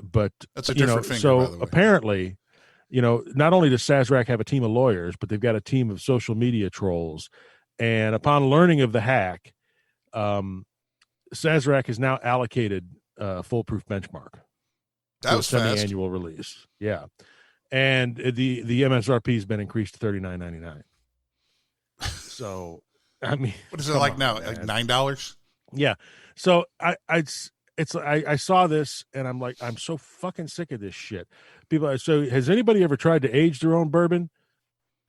but That's a different finger, by so the way. apparently, not only does Sazerac have a team of lawyers, but they've got a team of social media trolls. And upon learning of the hack, Sazerac is now allocated Foolproof Benchmark That to a was fast. semi-annual release. Yeah, and the MSRP has been increased to $39.99. So, I mean, What is it like now? Like $9? Yeah. So I saw this and I'm like, I'm so fucking sick of this shit. People. So has anybody ever tried to age their own bourbon?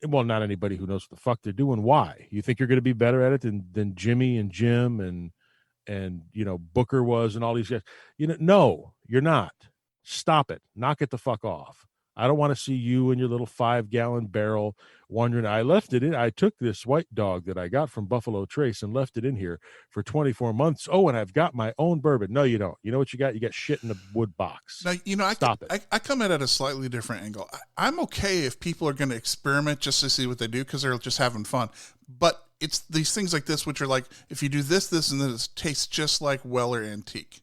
Well, not anybody who knows what the fuck they're doing. Why? You think you're going to be better at it than Jimmy and Jim and Booker was and all these guys? No, you're not. Stop it. Knock it the fuck off. I don't want to see you in your little 5-gallon barrel wondering. I left it in. I took this white dog that I got from Buffalo Trace and left it in here for 24 months. Oh, and I've got my own bourbon. No, you don't. You know what you got? You got shit in a wood box. Now, Stop it. I come at it a slightly different angle. I'm okay if people are going to experiment just to see what they do because they're just having fun. But it's these things like this, which are like, if you do this, and this, it tastes just like Weller Antique.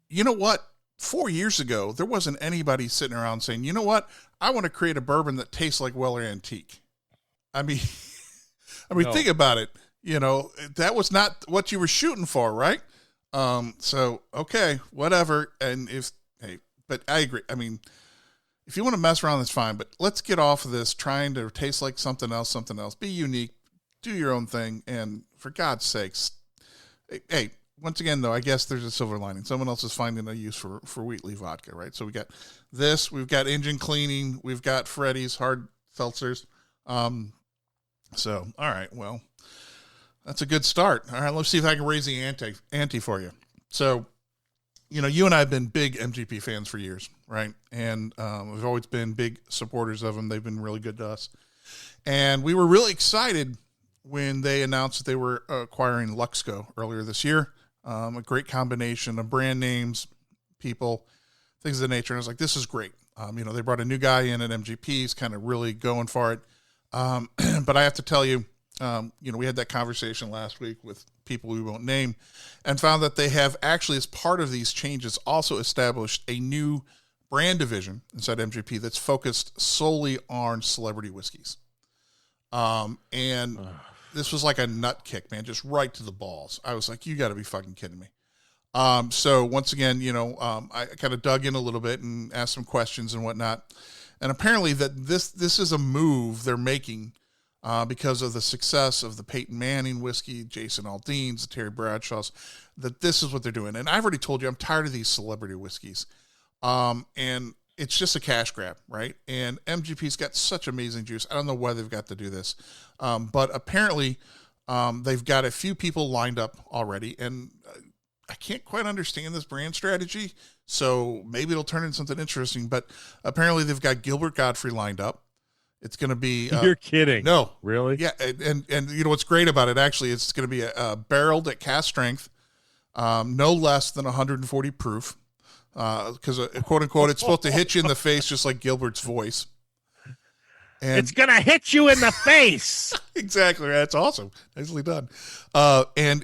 You know what? 4 years ago, there wasn't anybody sitting around saying, you know what? I want to create a bourbon that tastes like Weller Antique. I mean, no. Think about it. That was not what you were shooting for, right? So, okay, whatever. And but I agree. I mean, if you want to mess around, that's fine. But let's get off of this trying to taste like something else. Be unique. Do your own thing. And for God's sakes, hey, once again, though, I guess there's a silver lining. Someone else is finding a use for Wheatley vodka, right? So we got this. We've got engine cleaning. We've got Freddy's hard seltzers. So, all right, well, that's a good start. All right, let's see if I can raise the ante for you. So, you and I have been big MGP fans for years, right? And we've always been big supporters of them. They've been really good to us. And we were really excited when they announced that they were acquiring Luxco earlier this year. A great combination of brand names, people, things of the nature. And I was like, this is great. They brought a new guy in at MGP. He's kind of really going for it. But I have to tell you, we had that conversation last week with people we won't name and found that they have actually, as part of these changes, also established a new brand division inside MGP that's focused solely on celebrity whiskeys. And this was like a nut kick, man, just right to the balls. I was like, you got to be fucking kidding me. So once again, I kind of dug in a little bit and asked some questions and whatnot. And apparently that this is a move they're making because of the success of the Peyton Manning whiskey, Jason Aldean's, the Terry Bradshaw's, that this is what they're doing. And I've already told you, I'm tired of these celebrity whiskeys. And it's just a cash grab, right? And MGP's got such amazing juice. I don't know why they've got to do this. But apparently they've got a few people lined up already. And I can't quite understand this brand strategy. So maybe it'll turn into something interesting. But apparently they've got Gilbert Godfrey lined up. It's going to be... You're kidding. No. Really? Yeah. And what's great about it, actually, it's going to be a barreled at cask strength, no less than 140 proof. Because quote unquote, it's supposed to hit you in the face, just like Gilbert's voice. And it's gonna hit you in the face. Exactly. That's awesome. Nicely done. And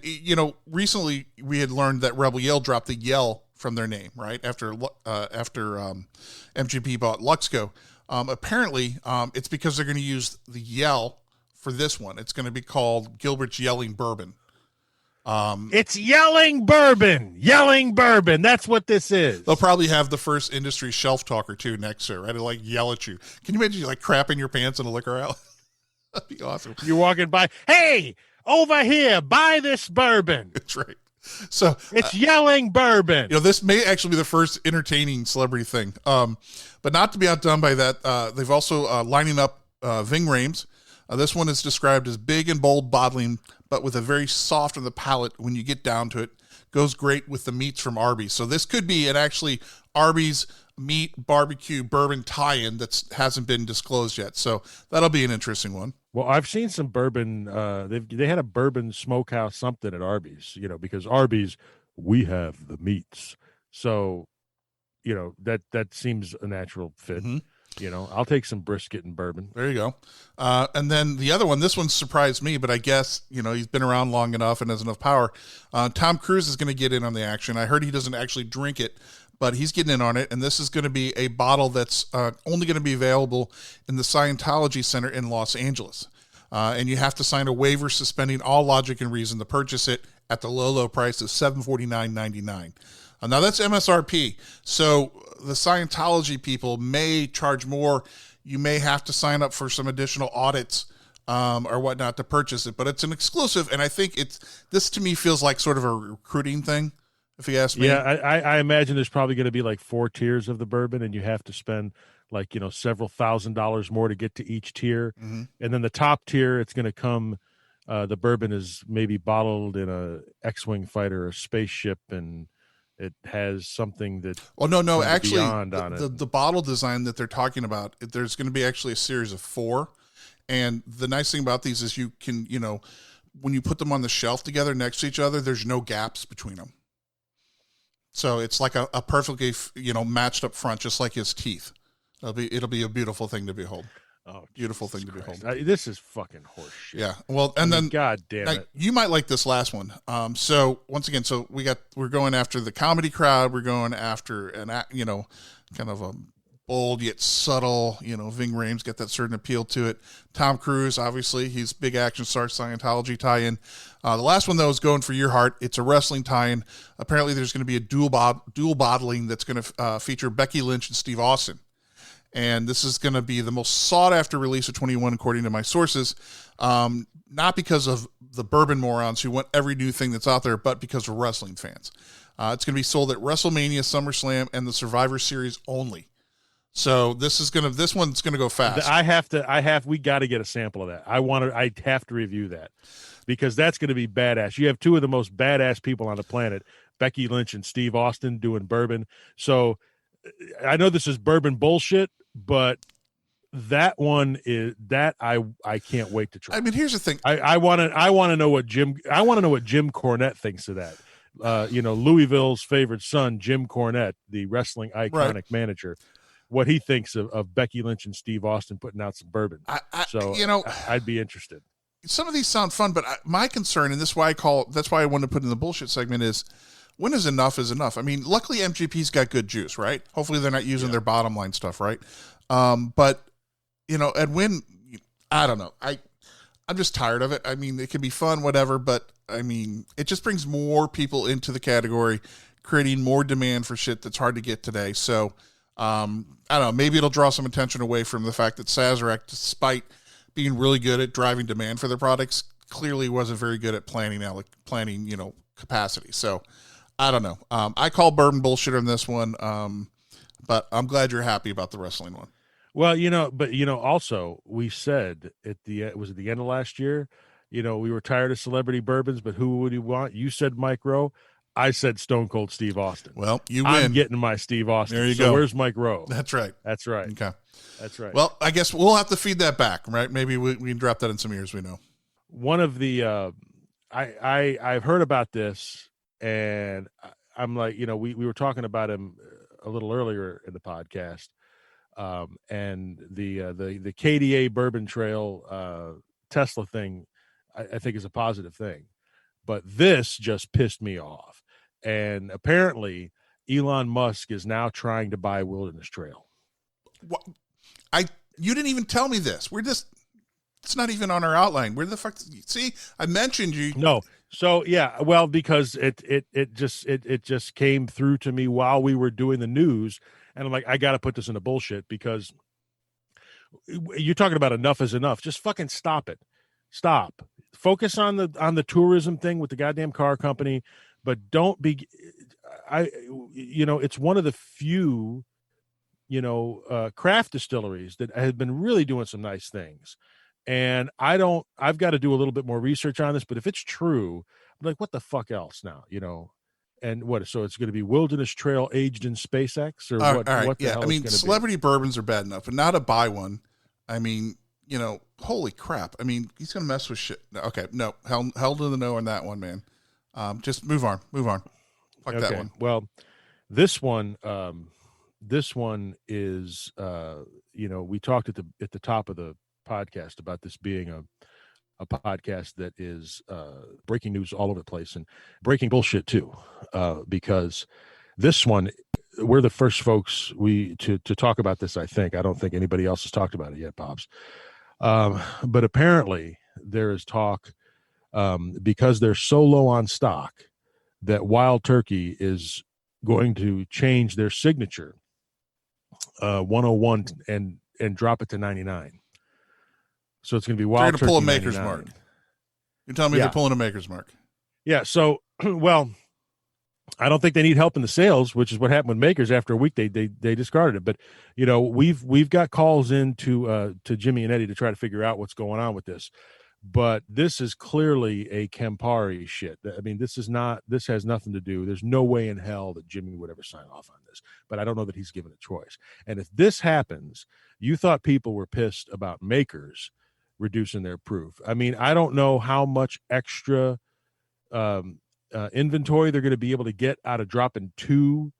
recently we had learned that Rebel Yell dropped the Yell from their name, right? After MGP bought Luxco. Apparently, it's because they're going to use the Yell for this one. It's going to be called Gilbert's Yelling Bourbon. It's yelling bourbon. That's what this is. They'll probably have the first industry shelf talker too next to it, right? It'll like yell at you. Can you imagine you like crapping your pants in a liquor aisle? That'd be awesome. You're walking by, hey, over here, buy this bourbon. That's right. So it's yelling bourbon. This may actually be the first entertaining celebrity thing. But not to be outdone by that, they've also lining up Ving Rhames. This one is described as big and bold bottling, but with a very soft on the palate when you get down to it. Goes great with the meats from Arby's. So this could be an actually Arby's meat barbecue bourbon tie-in that hasn't been disclosed yet. So that'll be an interesting one. Well, I've seen some bourbon. They had a bourbon smokehouse something at Arby's, because Arby's, we have the meats. So, that seems a natural fit. Mm-hmm. I'll take some brisket and bourbon. There you go. And then the other one, this one surprised me, but I guess, he's been around long enough and has enough power. Tom Cruise is going to get in on the action. I heard he doesn't actually drink it, but he's getting in on it. And this is going to be a bottle that's only going to be available in the Scientology Center in Los Angeles. And you have to sign a waiver suspending all logic and reason to purchase it at the low price of $749.99. Now that's MSRP. So the Scientology people may charge more. You may have to sign up for some additional audits or whatnot to purchase it, but it's an exclusive. And I think this to me feels like sort of a recruiting thing, if you ask me. Yeah, I imagine there's probably going to be like 4 tiers of the bourbon, and you have to spend like, several $1,000s more to get to each tier. Mm-hmm. And then the top tier, it's going to come, the bourbon is maybe bottled in a X-Wing fighter, a spaceship, and it has something that. Oh, no, actually, the bottle design that they're talking about, there's going to be actually a series of 4. And the nice thing about these is you can, when you put them on the shelf together next to each other, there's no gaps between them. So it's like a perfectly, matched up front, just like his teeth. It'll be a beautiful thing to behold. Oh, beautiful thing to behold. This is fucking horse shit. Yeah. Well, then God damn it. You might like this last one. So once again, we're going after the comedy crowd. We're going after kind of a bold yet subtle, Ving Rhames got that certain appeal to it. Tom Cruise, obviously, he's big action star, Scientology tie-in. The last one, though, is going for your heart. It's a wrestling tie-in. Apparently, there's going to be a dual bottling that's going to feature Becky Lynch and Steve Austin. And this is going to be the most sought-after release of 21, according to my sources. Not because of the bourbon morons who want every new thing that's out there, but because of wrestling fans. It's going to be sold at WrestleMania, SummerSlam, and the Survivor Series only. So this one's gonna go fast. We got to get a sample of that. I have to review that because that's going to be badass. You have 2 of the most badass people on the planet, Becky Lynch and Steve Austin, doing bourbon. So I know this is bourbon bullshit, but that one is that I can't wait to try. I mean, here's the thing. I want to know what Jim Cornette thinks of that. Louisville's favorite son, Jim Cornette, the wrestling iconic manager. What he thinks of Becky Lynch and Steve Austin putting out some bourbon. I'd be interested. Some of these sound fun, but my concern, and that's why I wanted to put in the bullshit segment, is when is enough is enough. I mean, luckily MGP's got good juice, right? Hopefully they're not using their bottom line stuff, right? But and when, I don't know. I'm just tired of it. I mean, it can be fun, whatever, but I mean, it just brings more people into the category, creating more demand for shit that's hard to get today. So, I don't know, maybe it'll draw some attention away from the fact that Sazerac, despite being really good at driving demand for their products, clearly wasn't very good at planning capacity. So I don't know. I call bourbon bullshit on this one. But I'm glad you're happy about the wrestling one. Well, also we said at the end of last year, we were tired of celebrity bourbons, but who would you want? You said Mike Rowe. I said Stone Cold Steve Austin. Well, you win. I'm getting my Steve Austin. There you go. Where's Mike Rowe? That's right. Okay. That's right. Well, I guess we'll have to feed that back, right? Maybe we can drop that in some ears we know. One of the I've heard about this, and I'm like, we were talking about him a little earlier in the podcast, and the KDA Bourbon Trail Tesla thing, I think is a positive thing. But this just pissed me off. And apparently, Elon Musk is now trying to buy Wilderness Trail. What? You didn't even tell me this. It's not even on our outline. Where the fuck? See, I mentioned you. No. So yeah, well, because it just came through to me while we were doing the news, and I'm like, I got to put this in the bullshit because you're talking about enough is enough. Just fucking stop it. Stop. Focus on the tourism thing with the goddamn car company, but don't be. It's one of the few, craft distilleries that have been really doing some nice things, and I've got to do a little bit more research on this. But if it's true, I'm like, what the fuck else now, And what? So it's going to be Wilderness Trail aged in SpaceX, or what? All right, what the hell? I mean, celebrity bourbons are bad enough, but now to buy one, I mean. Holy crap. I mean, he's going to mess with shit. Okay, no, held to the no on that one, man. Just move on. Fuck that one. Well, this one, this one is, we talked at the top of the podcast about this being a podcast that is breaking news all over the place and breaking bullshit too, because this one, we're the first folks to talk about this. I don't think anybody else has talked about it yet, Pops. But apparently there is talk, because they're so low on stock, that Wild Turkey is going to change their signature 101 and drop it to 99. So it's going to be Wild Turkey. They're going to pull a maker's mark. You're telling me they're pulling a maker's mark? Yeah. So, well, I don't think they need help in the sales, which is what happened with makers. After a week, they discarded it. But we've got calls in to Jimmy and Eddie to try to figure out what's going on with this. But this is clearly a Campari shit. I mean, this has nothing to do. There's no way in hell that Jimmy would ever sign off on this. But I don't know that he's given a choice. And if this happens, you thought people were pissed about makers reducing their proof. I mean, I don't know how much extra inventory they're going to be able to get out of dropping 2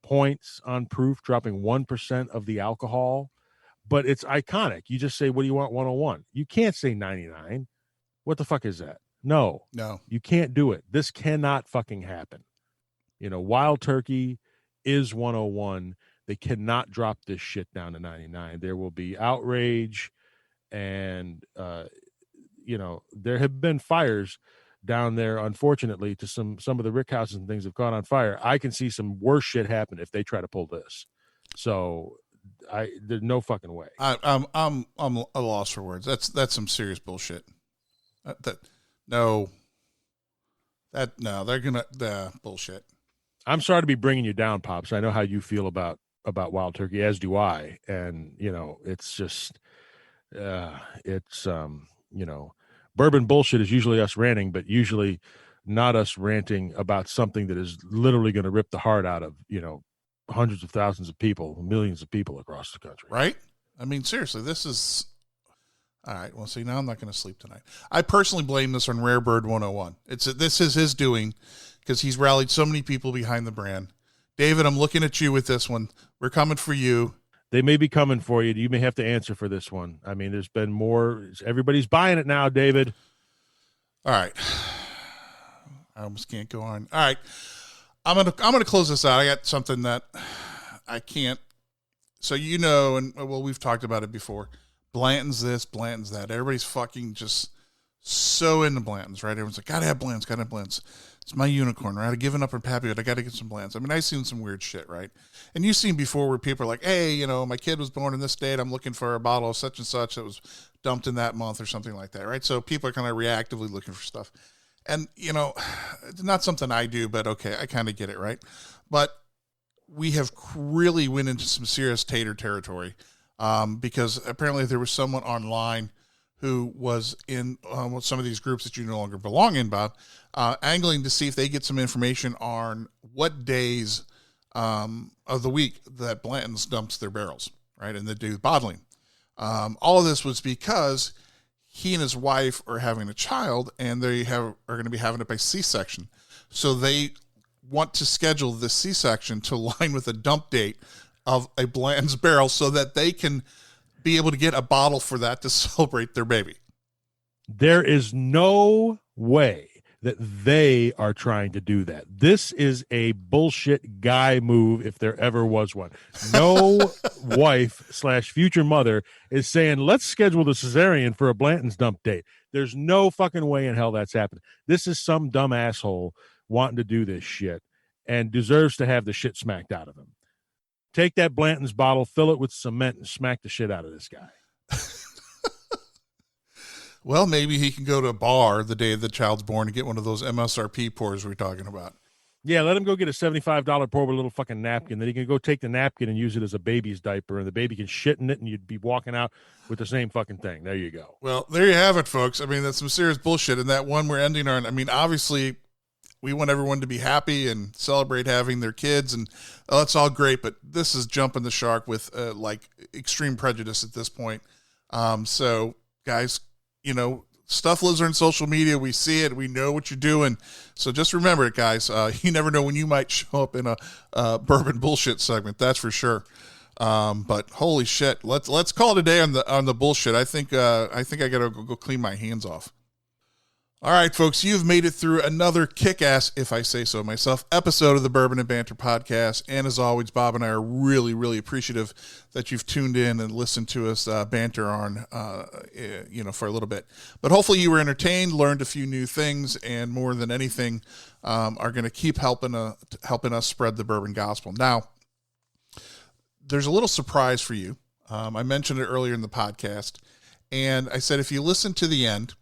points on proof, dropping 1% of the alcohol. But it's iconic. You just say, what do you want, 101? You can't say 99. What the fuck is that? No, you can't do it. This cannot fucking happen. Wild Turkey is 101. They cannot drop this shit down to 99. There will be outrage. And, there have been fires down there, unfortunately, to some of the rick houses and things have caught on fire. I can see some worse shit happen if they try to pull this. So there's no fucking way. I'm a loss for words. That's some serious bullshit. They're gonna bullshit. I'm sorry to be bringing you down, Pops. I know how you feel about Wild Turkey, as do I. And it's just, bourbon bullshit is usually us ranting, but usually not us ranting about something that is literally going to rip the heart out of hundreds of thousands of people, millions of people across the country. Right? I mean, seriously, this is... All right, well, see, now I'm not going to sleep tonight. I personally blame this on Rare Bird 101. This is his doing because he's rallied so many people behind the brand. David, I'm looking at you with this one. We're coming for you. They may be coming for you. You may have to answer for this one. I mean, there's been more. Everybody's buying it now, David. All right. I almost can't go on. All right. I'm gonna close this out. I got something that I can't. So and we've talked about it before. Blanton's this, Blanton's that. Everybody's fucking just so into Blanton's, right? Everyone's like, gotta have Blanton's. It's my unicorn, right? I've given up on Pappy, but I gotta get some Blanton's. I mean, I've seen some weird shit, right? And you've seen before where people are like, hey, my kid was born in this date. I'm looking for a bottle of such and such that was dumped in that month or something like that, right? So people are kind of reactively looking for stuff. And, it's not something I do, but okay, I kind of get it, right? But we have really went into some serious tater territory because apparently there was someone online who was in some of these groups that you no longer belong in, Bob, angling to see if they get some information on what days of the week that Blanton's dumps their barrels, right? And they do bottling. All of this was because he and his wife are having a child, and they are going to be having it by C-section. So they want to schedule the C-section to align with a dump date of a Blanton's barrel so that they can be able to get a bottle for that to celebrate their baby. There is no way that they are trying to do that. This is a bullshit guy move if there ever was one. No wife/future mother is saying, let's schedule the cesarean for a Blanton's dump date. There's no fucking way in hell that's happening. This is some dumb asshole wanting to do this shit and deserves to have the shit smacked out of him. Take that Blanton's bottle, fill it with cement, and smack the shit out of this guy. Well, maybe he can go to a bar the day the child's born and get one of those MSRP pours we're talking about. Yeah, let him go get a $75 pour with a little fucking napkin. Then he can go take the napkin and use it as a baby's diaper, and the baby can shit in it, and you'd be walking out with the same fucking thing. There you go. Well, there you have it, folks. I mean, that's some serious bullshit. And that one we're ending on, I mean, obviously, we want everyone to be happy and celebrate having their kids, and that's all great, but this is jumping the shark with, extreme prejudice at this point. So, guys, stuff lives on social media. We see it. We know what you're doing. So just remember it, guys. You never know when you might show up in a bourbon bullshit segment. That's for sure. But holy shit, let's call it a day on the bullshit. I think I gotta go clean my hands off. All right, folks, you've made it through another kick-ass, if I say so myself, episode of the Bourbon and Banter podcast. And as always, Bob and I are really, really appreciative that you've tuned in and listened to us banter on, for a little bit. But hopefully you were entertained, learned a few new things, and more than anything, are going to keep helping us spread the bourbon gospel. Now, there's a little surprise for you. I mentioned it earlier in the podcast, and I said if you listen to the end,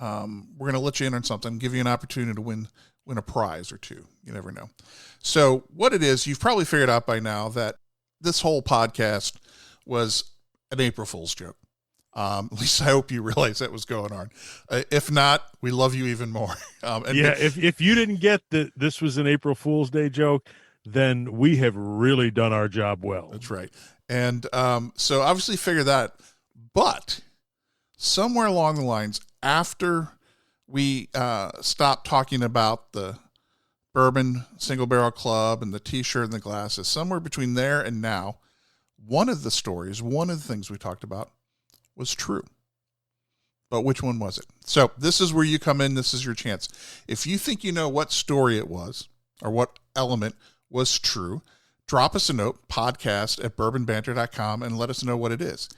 we're going to let you in on something, give you an opportunity to win a prize or two. You never know. So what it is, you've probably figured out by now that this whole podcast was an April Fool's joke. At least I hope you realize that was going on. If not, we love you even more. If you didn't get that this was an April Fool's Day joke, then we have really done our job well. That's right. And so obviously figure that, but somewhere along the lines, after we stopped talking about the Bourbon Single Barrel Club and the T-shirt and the glasses, somewhere between there and now, one of the things we talked about was true. But which one was it? So this is where you come in. This is your chance. If you think you know what story it was or what element was true, drop us a note, podcast@bourbonbanter.com, and let us know what it is.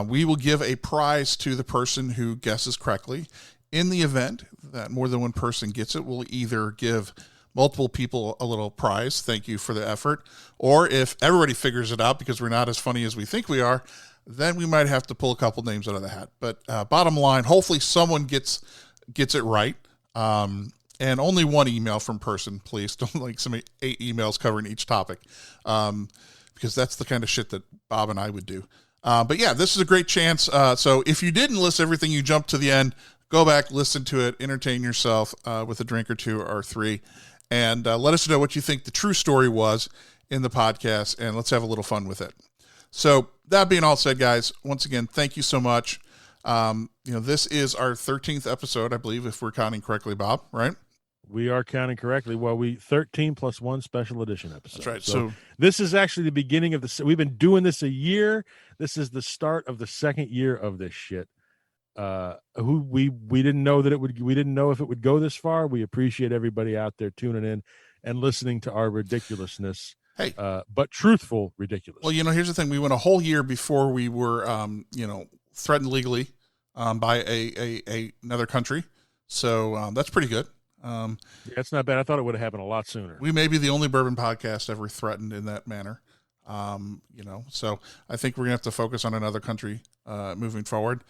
We will give a prize to the person who guesses correctly. In the event that more than one person gets it, we'll either give multiple people a little prize, thank you for the effort, or if everybody figures it out because we're not as funny as we think we are, then we might have to pull a couple names out of the hat. But bottom line, hopefully someone gets it right. And only one email from person, please. Don't like some 8 emails covering each topic, because that's the kind of shit that Bob and I would do. But yeah, this is a great chance. So if you didn't list everything, you jump to the end, go back, listen to it, entertain yourself with a drink or 2 or 3, and let us know what you think the true story was in the podcast, and let's have a little fun with it. So that being all said, guys, once again, thank you so much. This is our 13th episode, I believe, if we're counting correctly, Bob, right? We are counting correctly. Well, 13 plus 1 special edition episode. That's right. So this is actually the beginning of we've been doing this a year. This is the start of the second year of this shit. We didn't know we didn't know if it would go this far. We appreciate everybody out there tuning in and listening to our ridiculousness. Hey, but truthful ridiculous. Well, here's the thing. We went a whole year before we were, threatened legally by another country. So that's pretty good. That's not bad. I thought it would have happened a lot sooner. We may be the only bourbon podcast ever threatened in that manner. So I think we're gonna have to focus on another country moving forward.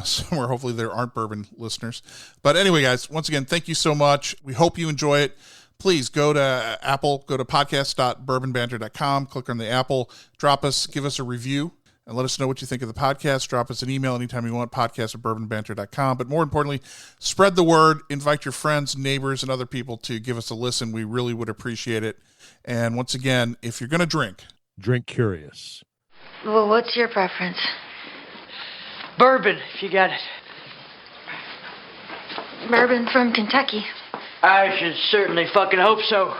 Somewhere hopefully there aren't bourbon listeners. But anyway, guys, once again, thank you so much. We hope you enjoy it. Please go to Apple, go to podcast.bourbonbanter.com, click on the Apple, give us a review, and let us know what you think of the podcast. Drop us an email anytime you want, podcast@bourbonbanter.com. But more importantly, spread the word, invite your friends, neighbors, and other people to give us a listen. We really would appreciate it. And once again, if you're going to drink curious. Well, what's your preference? Bourbon, if you got it. Bourbon from Kentucky. I should certainly fucking hope so.